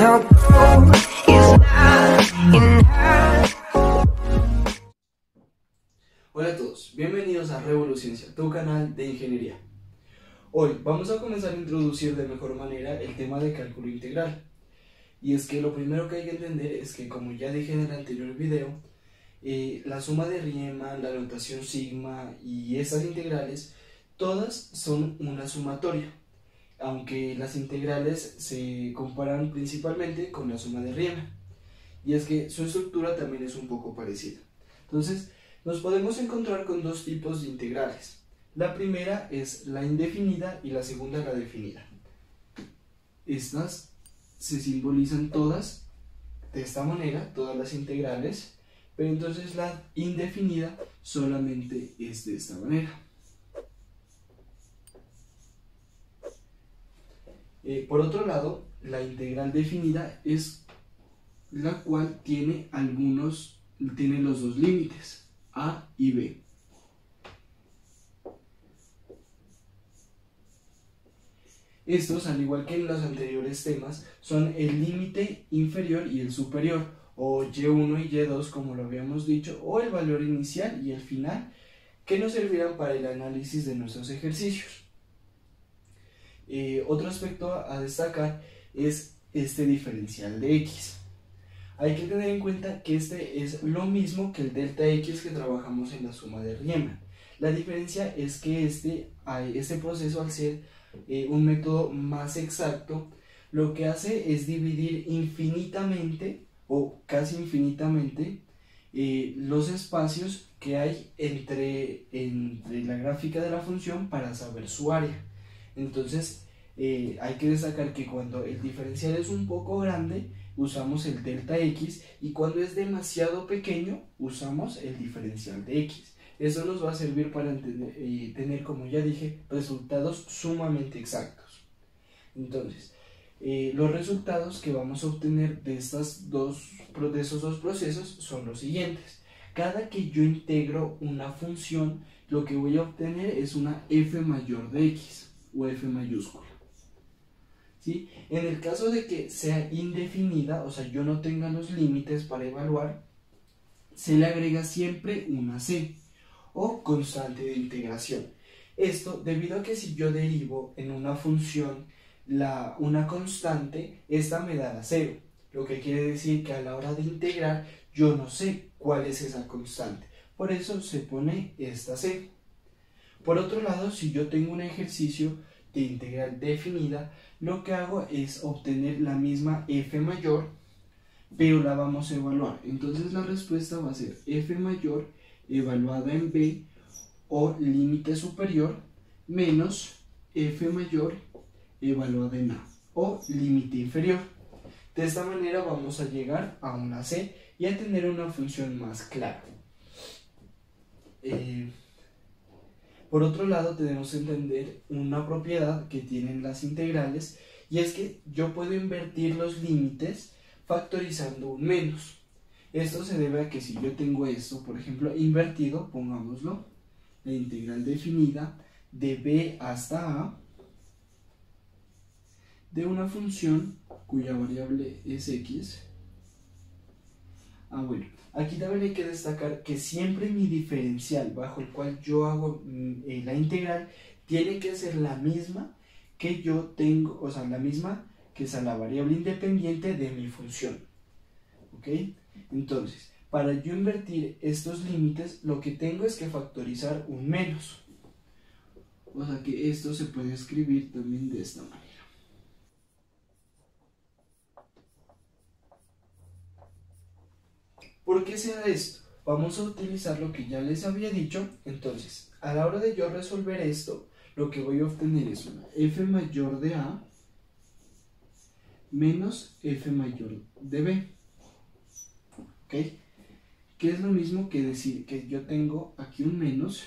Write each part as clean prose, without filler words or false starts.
no gold is not enough. Hola a todos, bienvenidos a Revoluciencia, tu canal de ingeniería. Hoy vamos a comenzar a introducir de mejor manera el tema de cálculo integral. Y es que lo primero que hay que entender es que, como ya dije en el anterior video, la suma de Riemann, la notación sigma y esas integrales, todas son una sumatoria, aunque las integrales se comparan principalmente con la suma de Riemann. Y es que su estructura también es un poco parecida. Entonces, nos podemos encontrar con dos tipos de integrales. La primera es la indefinida y la segunda la definida. Estas se simbolizan todas de esta manera, todas las integrales, pero entonces la indefinida solamente es de esta manera. Por otro lado, la integral definida es la cual tiene los dos límites, a y b. Estos, al igual que en los anteriores temas, son el límite inferior y el superior, o y1 y y2 como lo habíamos dicho, o el valor inicial y el final, que nos servirán para el análisis de nuestros ejercicios. Otro aspecto a destacar es este diferencial de x. Hay que tener en cuenta que este es lo mismo que el delta x que trabajamos en la suma de Riemann. La diferencia es que este proceso, al ser un método más exacto, lo que hace es dividir infinitamente o casi infinitamente los espacios que hay entre la gráfica de la función para saber su área. Entonces hay que destacar que cuando el diferencial es un poco grande usamos el delta x, y cuando es demasiado pequeño usamos el diferencial de x. Eso nos va a servir para tener, como ya dije, resultados sumamente exactos. Entonces, los resultados que vamos a obtener de esos dos procesos son los siguientes. Cada que yo integro una función, lo que voy a obtener es una f mayor de x, o f mayúscula. ¿Sí? En el caso de que sea indefinida, o sea, yo no tenga los límites para evaluar, se le agrega siempre una c, o constante de integración. Esto debido a que si yo derivo en una función una constante, esta me dará 0, lo que quiere decir que a la hora de integrar yo no sé cuál es esa constante, por eso se pone esta c. Por otro lado, si yo tengo un ejercicio de integral definida, lo que hago es obtener la misma f mayor, pero la vamos a evaluar. Entonces la respuesta va a ser f mayor evaluada en b, o límite superior, menos f mayor evaluada en a, o límite inferior. De esta manera vamos a llegar a una c y a tener una función más clara. Por otro lado, tenemos que entender una propiedad que tienen las integrales, y es que yo puedo invertir los límites factorizando un menos. Esto se debe a que si yo tengo esto, por ejemplo, invertido, pongámoslo, la integral definida de b hasta a de una función cuya variable es x. Bueno, aquí también hay que destacar que siempre mi diferencial bajo el cual yo hago la integral tiene que ser la misma que yo tengo, o sea, la misma que sea la variable independiente de mi función. ¿Ok? Entonces, para yo invertir estos límites, lo que tengo es que factorizar un menos. O sea que esto se puede escribir también de esta manera. ¿Por qué se da esto? Vamos a utilizar lo que ya les había dicho. Entonces, a la hora de yo resolver esto, lo que voy a obtener es una f mayor de a menos f mayor de b. ¿Ok? Que es lo mismo que decir que yo tengo aquí un menos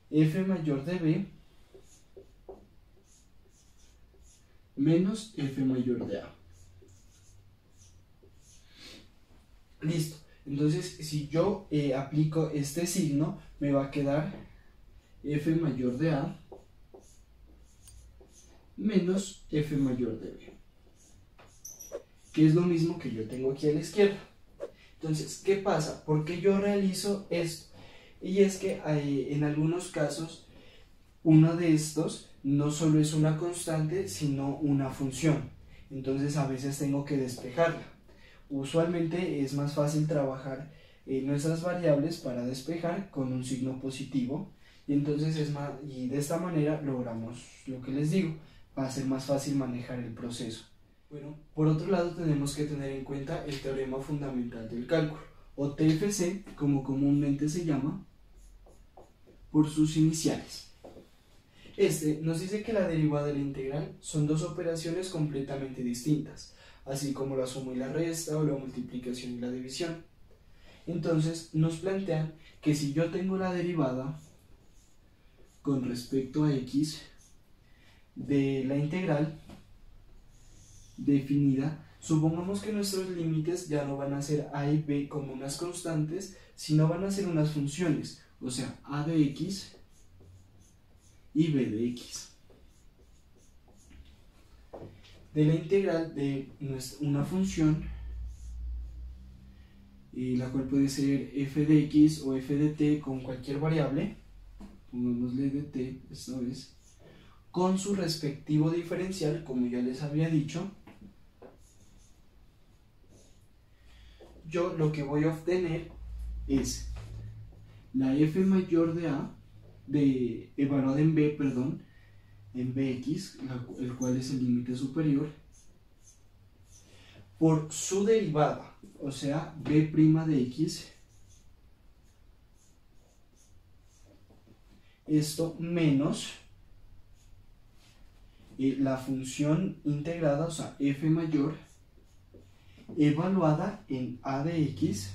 f mayor de b menos f mayor de a. Listo. Entonces, si yo aplico este signo, me va a quedar f mayor de a menos f mayor de b. que es lo mismo que yo tengo aquí a la izquierda. Entonces, ¿qué pasa? ¿Por qué yo realizo esto? Y es que en algunos casos, uno de estos no solo es una constante, sino una función. Entonces, a veces tengo que despejarla. Usualmente es más fácil trabajar nuestras variables para despejar con un signo positivo. Y entonces y de esta manera logramos lo que les digo, va a ser más fácil manejar el proceso. Bueno, por otro lado tenemos que tener en cuenta el teorema fundamental del cálculo, o TFC, como comúnmente se llama, por sus iniciales. Este nos dice que la derivada de la integral son dos operaciones completamente distintas, así como la suma y la resta, o la multiplicación y la división. Entonces nos plantean que si yo tengo la derivada con respecto a x de la integral definida, supongamos que nuestros límites ya no van a ser a y b como unas constantes, sino van a ser unas funciones, o sea, a de x y b de x. De la integral de una función, la cual puede ser f de x o f de t con cualquier variable, pongámosle de t esta vez, con su respectivo diferencial, como ya les había dicho, yo lo que voy a obtener es la f mayor de a, evaluada en b, perdón, en bx, el cual es el límite superior, por su derivada, o sea, b' de x, esto menos la función integrada, o sea, f mayor, evaluada en a de x,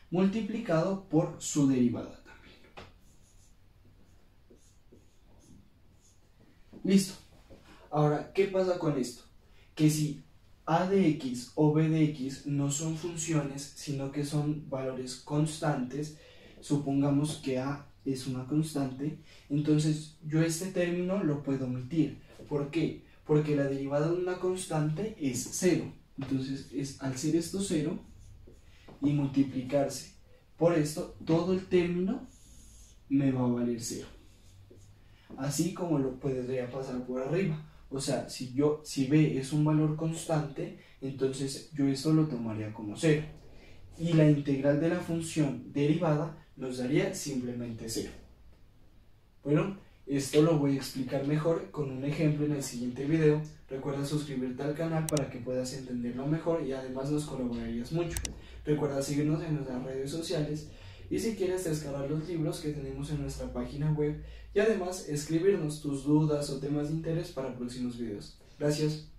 multiplicado por su derivada también. Listo. Ahora, ¿qué pasa con esto? Que si a de x o b de x no son funciones, sino que son valores constantes, supongamos que a es una constante, entonces yo este término lo puedo omitir. ¿Por qué? Porque la derivada de una constante es 0. Entonces, al ser esto 0 y multiplicarse por esto, todo el término me va a valer 0. Así como lo podría pasar por arriba. O sea, si b es un valor constante, entonces yo esto lo tomaría como 0. Y la integral de la función derivada nos daría simplemente 0. Bueno, esto lo voy a explicar mejor con un ejemplo en el siguiente video. Recuerda suscribirte al canal para que puedas entenderlo mejor y además nos colaborarías mucho. Recuerda seguirnos en nuestras redes sociales y si quieres descargar los libros que tenemos en nuestra página web y además escribirnos tus dudas o temas de interés para próximos videos. Gracias.